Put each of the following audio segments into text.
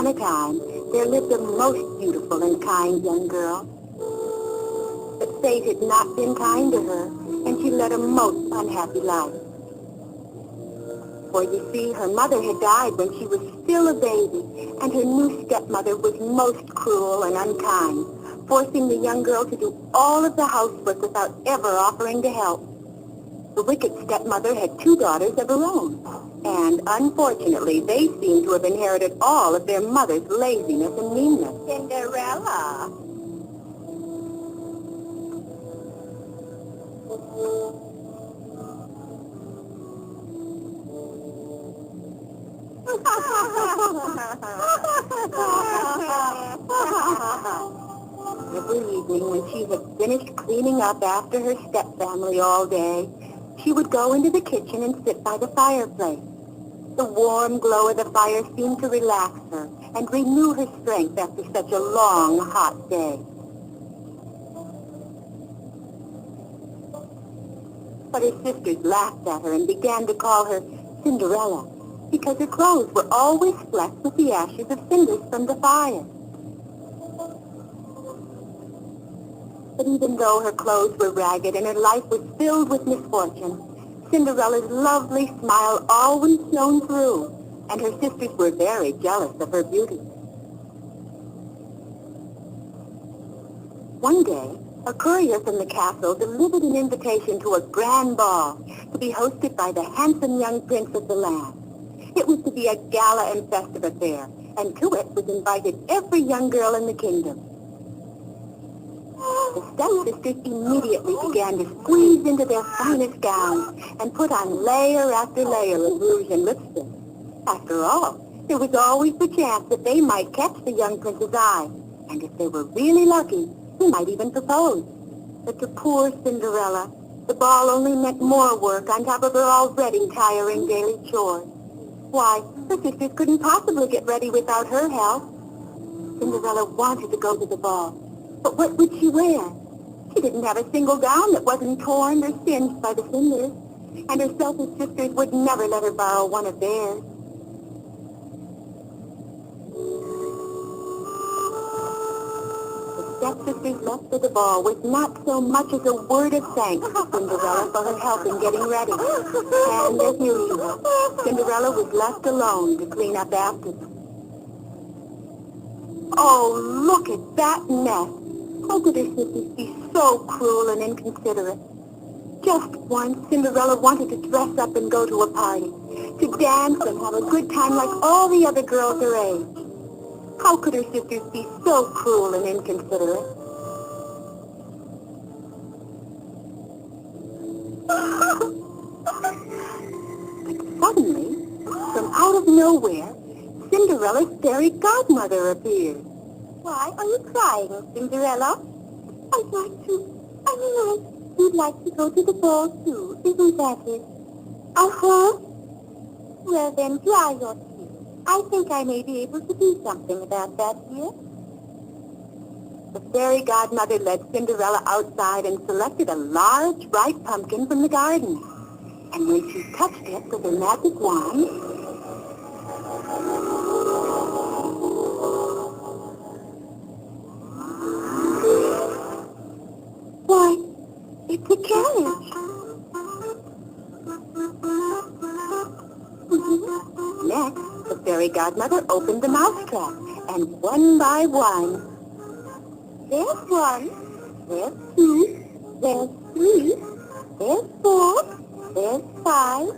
upon a time, there lived a most beautiful and kind young girl. But fate had not been kind to her, and she led a most unhappy life. For you see, her mother had died when she was still a baby, and her new stepmother was most cruel and unkind, forcing the young girl to do all of the housework without ever offering to help. The wicked stepmother had 2 daughters of her own, and unfortunately, they seemed to have inherited all of their mother's laziness and meanness. Cinderella. Every evening when she had finished cleaning up after her stepfamily all day, she would go into the kitchen and sit by the fireplace. The warm glow of the fire seemed to relax her and renew her strength after such a long, hot day. But her sisters laughed at her and began to call her Cinderella, because her clothes were always flecked with the ashes of cinders from the fire. But even though her clothes were ragged and her life was filled with misfortune, Cinderella's lovely smile always shone through, and her sisters were very jealous of her beauty. One day, a courier from the castle delivered an invitation to a grand ball to be hosted by the handsome young prince of the land. It was to be a gala and festive affair, and to it was invited every young girl in the kingdom. The stepsisters immediately began to squeeze into their finest gowns and put on layer after layer of rouge and lipstick. After all, there was always the chance that they might catch the young prince's eye, and if they were really lucky, he might even propose. But to poor Cinderella, the ball only meant more work on top of her already tiring daily chores. Why, her sisters couldn't possibly get ready without her help. Cinderella wanted to go to the ball, but what would she wear? She didn't have a single gown that wasn't torn or singed by the cinders, and her selfish sisters would never let her borrow one of theirs. The stepsisters left for the ball with not so much as a word of thanks to Cinderella for her help in getting ready. And as usual, Cinderella was left alone to clean up after them. Oh, look at that mess! How could her sisters be so cruel and inconsiderate? Just once, Cinderella wanted to dress up and go to a party, to dance and have a good time like all the other girls her age. How could her sisters be so cruel and inconsiderate? But suddenly, from out of nowhere, Cinderella's fairy godmother appeared. Why are you crying, Cinderella? I'd like to, you'd like to go to the ball too, isn't that it? Uh-huh. Well then, dry your tears. I think I may be able to do something about that here. The fairy godmother led Cinderella outside and selected a large, ripe pumpkin from the garden. And when she touched it with her magic wand, why, it's a carriage. Next, the fairy godmother opened the mousetrap, and one by one, there's one, there's two, there's three, there's four, there's five,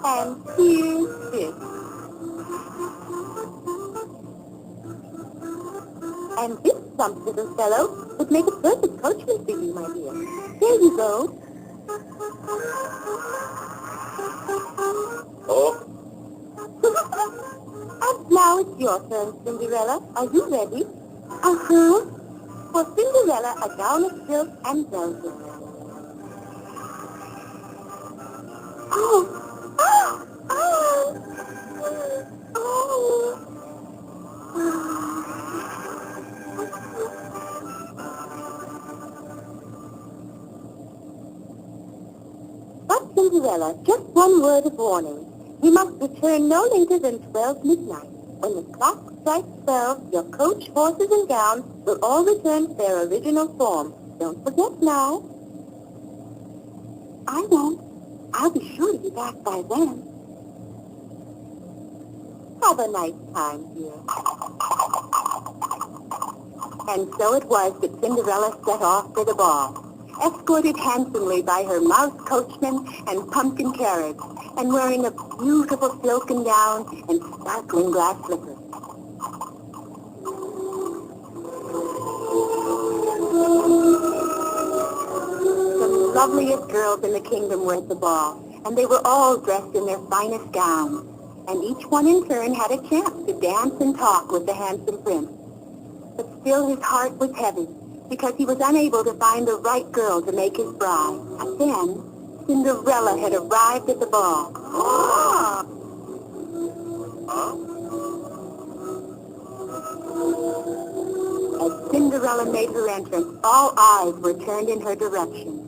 and here's six. And this plump little fellow would make a perfect coachman for you, my dear. Here you go. Oh, And now it's your turn, Cinderella. Are you ready? Uh-huh. For Cinderella, a gown of silk and velvet. Oh! Oh! Oh! Oh! But Cinderella, just one word of warning. You must return no later than 12 midnight. When the clock strikes 12, your coach, horses, and gown will all return to their original form. Don't forget now. I won't. I'll be sure to be back by then. Have a nice time, dear. And so it was that Cinderella set off for the ball, escorted handsomely by her mouse coachman and pumpkin carriage, and wearing a beautiful silken gown and sparkling glass slippers. The loveliest girls in the kingdom were at the ball, and they were all dressed in their finest gowns, and each one in turn had a chance to dance and talk with the handsome prince. But still his heart was heavy, because he was unable to find the right girl to make his bride. And then, Cinderella had arrived at the ball. Oh! As Cinderella made her entrance, all eyes were turned in her direction.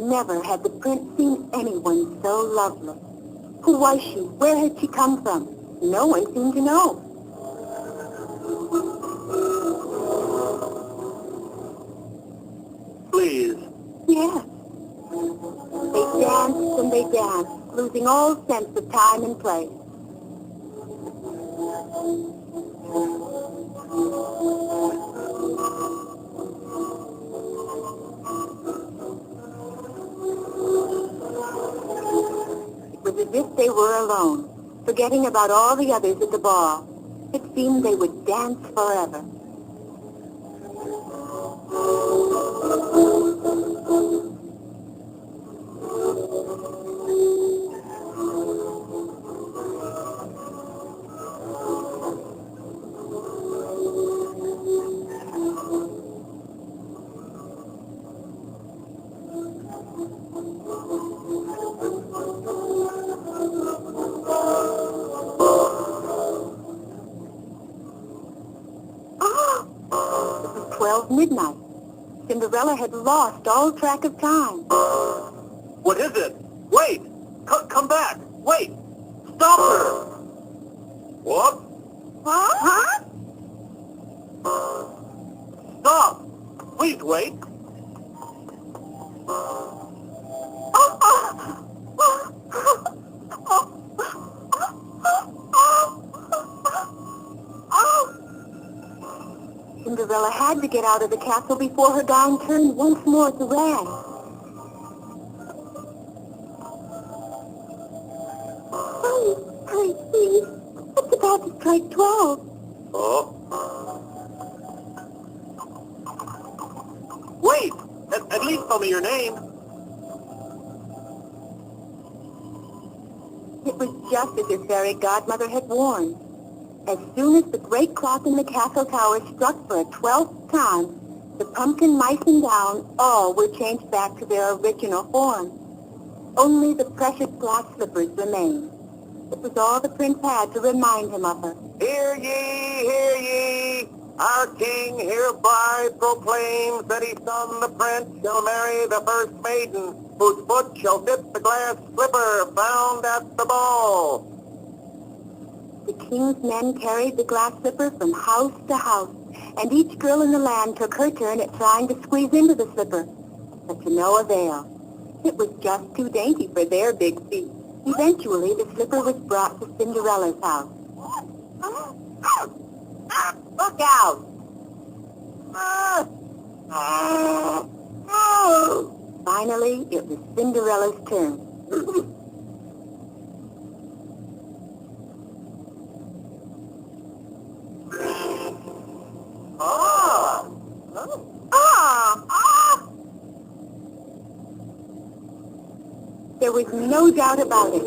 Never had the prince seen anyone so lovely. Who was she? Where had she come from? No one seemed to know. Please. Yes. They danced and they danced, losing all sense of time and place. It was as if they were alone, forgetting about all the others at the ball. It seemed they would dance forever. Midnight. Cinderella had lost all track of time. What is it? Wait! Come back! Wait! Stop her! What? Huh? Stop! Please wait! Cinderella had to get out of the castle before her gown turned once more to rags. Hurry, please. It's about to strike 12. Oh? Wait! At least tell me your name. It was just as her fairy godmother had warned. As soon as the great clock in the castle tower struck for a 12th time, the pumpkin, mice, and gown all were changed back to their original form. Only the precious glass slippers remained. It was all the prince had to remind him of her. Hear ye, hear ye! Our king hereby proclaims that his son the prince shall marry the first maiden, whose foot shall fit the glass slipper found at the ball. The king's men carried the glass slipper from house to house, and each girl in the land took her turn at trying to squeeze into the slipper, but to no avail. It was just too dainty for their big feet. Eventually, the slipper was brought to Cinderella's house. Look out! Finally, it was Cinderella's turn. There was no doubt about it.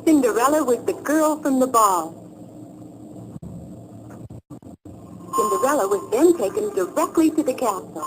Cinderella was the girl from the ball. Cinderella was then taken directly to the castle.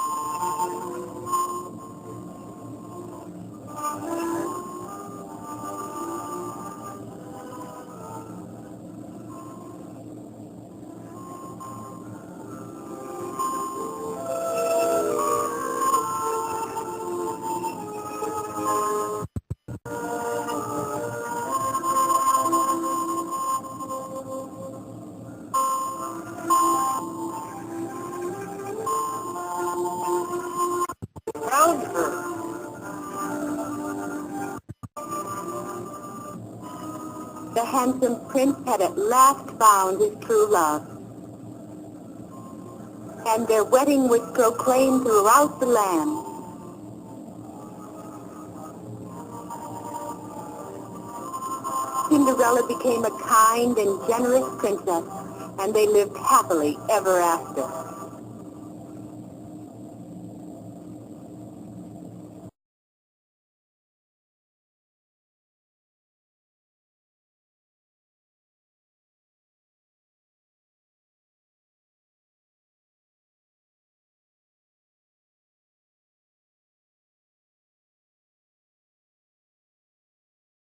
handsome prince had at last found his true love. And their wedding was proclaimed throughout the land. Cinderella became a kind and generous princess, and they lived happily ever after.